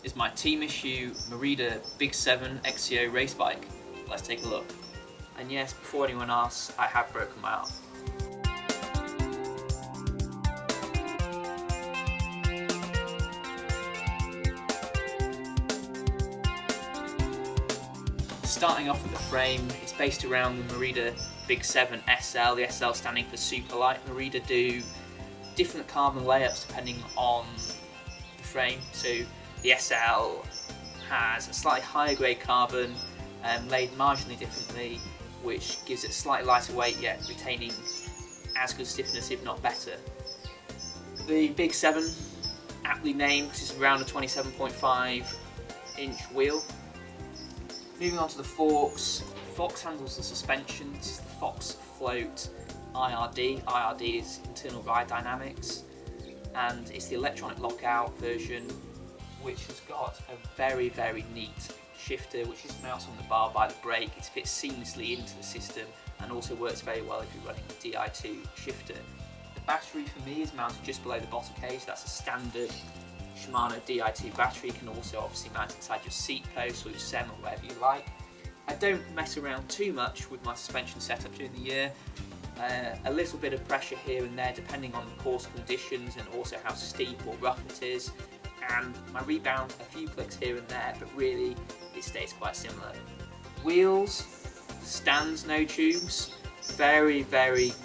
is my team issue Merida Big.Seven XCO race bike. Let's take a look. And yes, before anyone asks, I have broken my arm. Starting off with the frame, it's based around the Merida Big.Seven SL, the SL standing for super light. Merida do different carbon layups depending on the frame. So the SL has a slightly higher grade carbon laid marginally differently, which gives it a slightly lighter weight yet retaining as good stiffness if not better. The Big.Seven, aptly named because it's around a 27.5 inch wheel. Moving on to the forks, Fox handles the suspension. This is the Fox Float IRD. IRD is internal ride dynamics, and it's the electronic lockout version, which has got a very neat shifter which is mounted on the bar by the brake. It fits seamlessly into the system and also works very well if you're running the Di2 shifter. The battery for me is mounted just below the bottom cage. That's a standard Shimano Di2 battery. You can also obviously mount inside your seat post or your SEM or wherever you like. I don't mess around too much with my suspension setup during the year. A little bit of pressure here and there depending on the course conditions and also how steep or rough it is, and my rebound a few clicks here and there, but really it stays quite similar. Wheels, stands, no tubes, very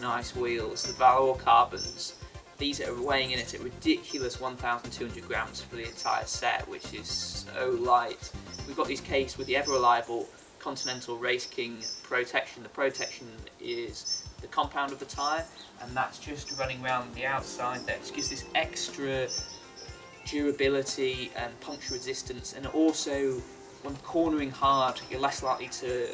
nice wheels. The Valor Carbons. These are weighing in at a ridiculous 1,200 grams for the entire set, which is so light. We've got these cased with the ever reliable Continental Race King protection. The protection is the compound of the tyre, and that's just running around the outside there. It gives this extra durability and puncture resistance, and also when cornering hard you're less likely to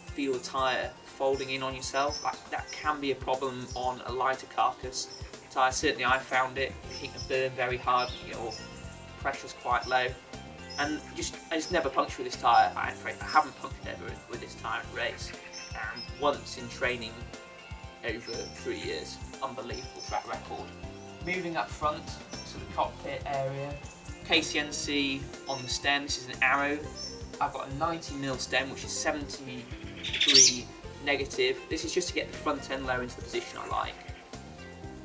feel the tyre folding in on yourself. That can be a problem on a lighter carcass tyre. Certainly I found it. You can burn very hard, your pressure's quite low, and I just never puncture with this tyre. I haven't punctured ever with this tyre in race, and once in training over 3 years. Unbelievable track record. Moving up front to the cockpit area, KCNC on the stem. This is an Arrow. I've got a 90mm stem which is 70 degree negative. This is just to get the front end lower into the position I like.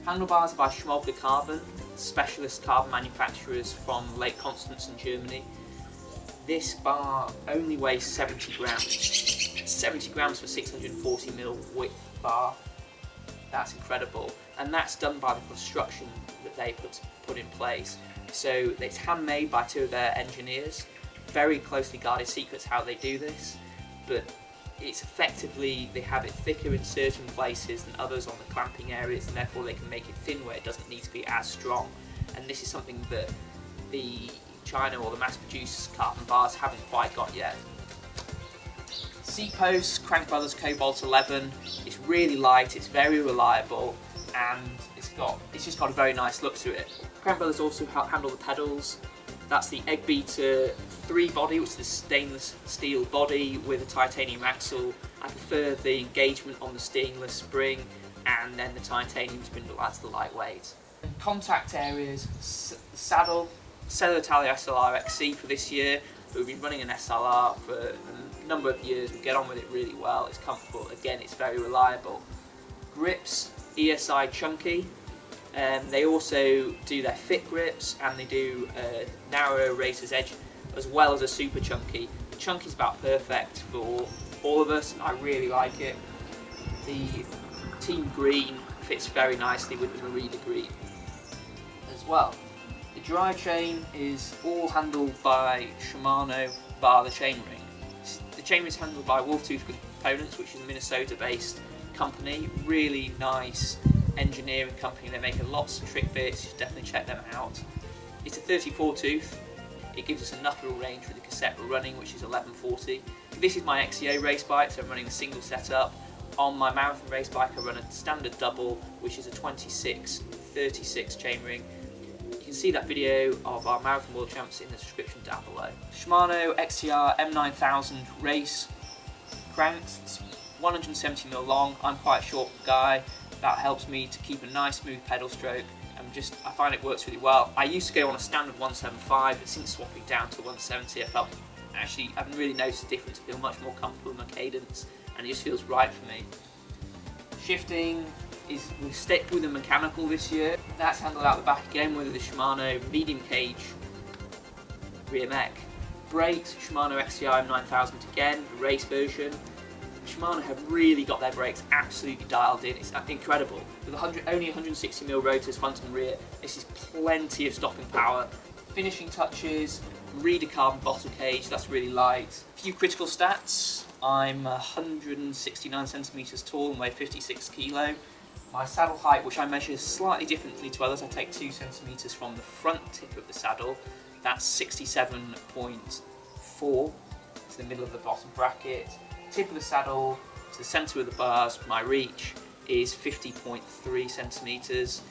Handlebars by Schmolke Carbon, specialist carbon manufacturers from Lake Constance in Germany. This bar only weighs 70 grams. 70 grams for 640mm width bar. That's incredible, and that's done by the construction that they put in place. So it's handmade by two of their engineers. Very closely guarded secrets how they do this, but it's effectively, they have it thicker in certain places than others on the clamping areas, and therefore they can make it thin where it doesn't need to be as strong. And this is something that the China or the mass-produced carbon bars haven't quite got yet. Seat posts, Crank Brothers Cobalt 11. It's really light, it's very reliable, and it's just got a very nice look to it. Crank Brothers also handle the pedals. That's the Egg Beater 3 body, which is a stainless steel body with a titanium axle. I prefer the engagement on the stainless spring, and then the titanium spindle adds the lightweight. Contact areas, saddle, Cello Italia SLR XC for this year. We've been running an SLR for a number of years. We get on with it really well. It's comfortable. Again, it's very reliable. Grips, ESI Chunky. They also do their fit grips, and they do a narrow racer's edge as well as a super chunky. The chunky is about perfect for all of us. I really like it. The team green fits very nicely with the Merida green as well. The drivetrain is all handled by Shimano bar the chainring. The chainring is handled by Wolftooth Components, which is a Minnesota-based company. Really nice engineering company. They make lots of trick bits. You should definitely check them out. It's a 34 tooth. It gives us enough little range for the cassette we're running, which is 1140. This is my XCO race bike, so I'm running a single setup. On my marathon race bike, I run a standard double, which is a 26-36 chainring. You can see that video of our Marathon World Champs in the description down below. Shimano XTR M9000 race cranks. It's 170mm long. I'm quite a short guy. That helps me to keep a nice smooth pedal stroke and I find it works really well. I used to go on a standard 175, but since swapping down to 170, I haven't really noticed a difference. I feel much more comfortable with my cadence, and it just feels right for me. Shifting we've stick with the mechanical this year. That's handled out the back again with the Shimano medium cage rear mech. Brakes, Shimano XCI 9000 again, the race version. Shimano have really got their brakes absolutely dialed in. It's incredible. With only 160mm rotors front and rear, this is plenty of stopping power. Finishing touches, Merida carbon bottle cage, that's really light. A few critical stats. I'm 169 centimeters tall and weigh 56 kilo. My saddle height, which I measure slightly differently to others, I take 2 centimeters from the front tip of the saddle. That's 67.4 to the middle of the bottom bracket. Tip of the saddle to the centre of the bars, my reach is 50.3 centimeters.